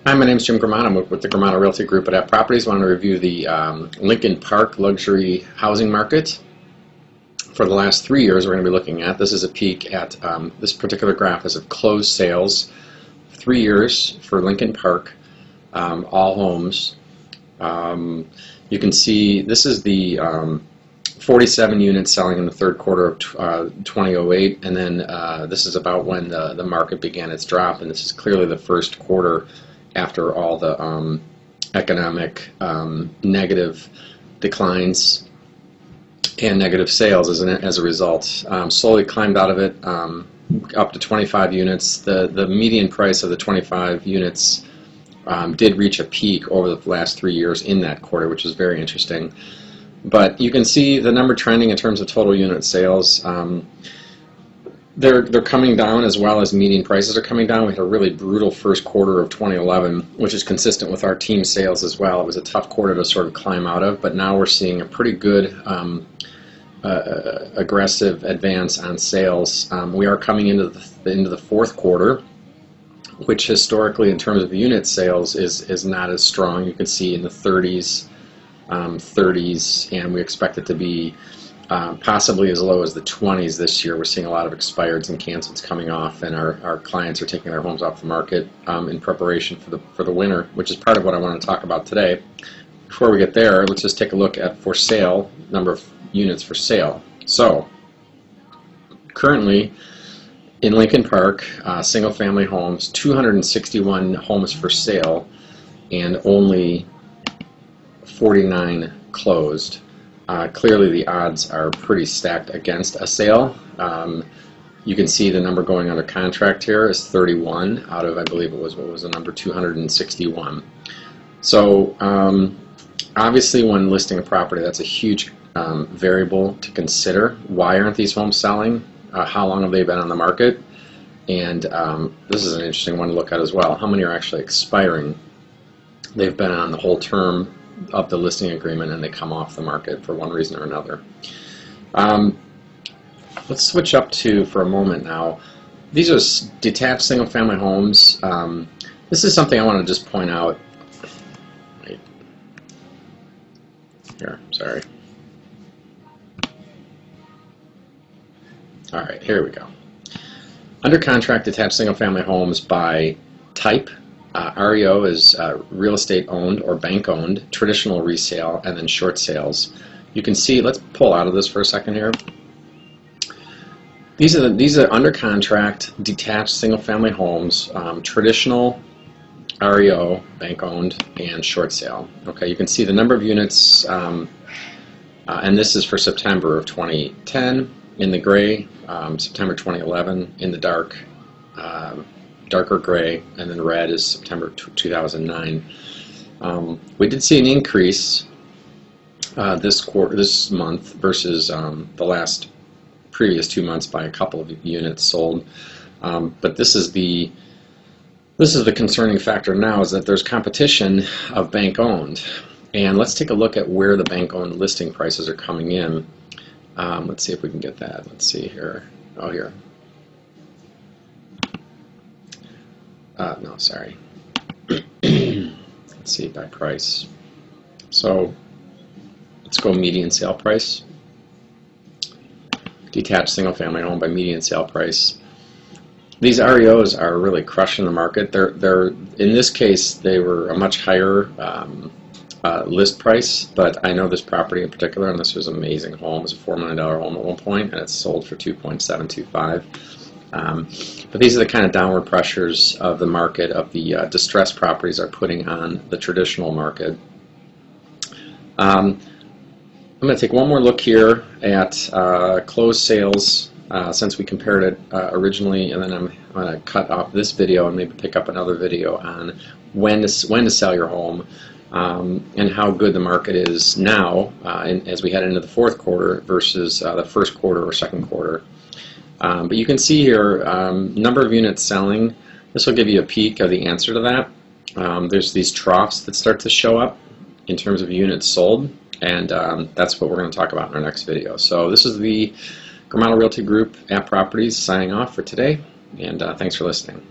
Hi, my name is Jim Gramont. I'm with the Gramont Realty Group at App Properties. I want to review the Lincoln Park luxury housing market for the last 3 years. We're going to be looking at this is a peek at this particular graph is of closed sales, 3 years for Lincoln Park, all homes. You can see this is the 47 units selling in the third quarter of 2008, and then this is about when the market began its drop, and this is clearly the first quarter after all the economic negative declines and negative sales as a result. Slowly climbed out of it up to 25 units. The median price of the 25 units did reach a peak over the last 3 years in that quarter, which is very interesting. But you can see the number trending in terms of total unit sales. They're coming down, as well as median prices are coming down. We had a really brutal first quarter of 2011, which is consistent with our team sales as well. It was a tough quarter to sort of climb out of, but now we're seeing a pretty good aggressive advance on sales. We are coming into the fourth quarter, which historically in terms of unit sales is not as strong. You can see in the 30s, and we expect it to be possibly as low as the 20s this year. We're seeing a lot of expireds and cancels coming off, and our clients are taking their homes off the market in preparation for the winter, which is part of what I want to talk about today. Before we get there, let's just take a look at for sale, number of units for sale. So currently in Lincoln Park, single-family homes, 261 homes for sale, and only 49 closed. Clearly the odds are pretty stacked against a sale. You can see the number going under contract here is 31 out of, I believe it was, what was the number, 261. So obviously when listing a property, that's a huge variable to consider. Why aren't these homes selling? How long have they been on the market? And this is an interesting one to look at as well. How many are actually expiring? They've been on the whole term of the listing agreement and they come off the market for one reason or another. Let's switch up to, for a moment now, these are detached single-family homes. This is something I want to just point out. Right here, sorry. All right, here we go. Under contract detached single-family homes by type. REO is real estate owned or bank owned, traditional resale, and then short sales. You can see, let's pull out of this for a second here. These are under contract detached single family homes, traditional REO, bank owned, and short sale. Okay, you can see the number of units, and this is for September of 2010 in the gray, September 2011 in the darker gray, and then red is September 2009. We did see an increase this month versus the previous 2 months by a couple of units sold. But this is the concerning factor now, is that there's competition of bank owned. And let's take a look at where the bank owned listing prices are coming in. Let's see if we can get that. Let's see here. Oh, here. No, sorry. Let's see, by price. So let's go median sale price. Detached single-family home by median sale price. These REOs are really crushing the market. They're in this case they were a much higher list price, but I know this property in particular, and this was an amazing home. It was a $4 million home at one point, and it's sold for $2.725. But these are the kind of downward pressures of the market, of the distressed properties are putting on the traditional market. I'm going to take one more look here at closed sales since we compared it originally, and then I'm going to cut off this video and maybe pick up another video on when to sell your home and how good the market is now as we head into the fourth quarter versus the first quarter or second quarter. But you can see here number of units selling. This will give you a peek of the answer to that. There's these troughs that start to show up in terms of units sold, and that's what we're going to talk about in our next video. So this is the Gramont Realty Group App Properties signing off for today, and thanks for listening.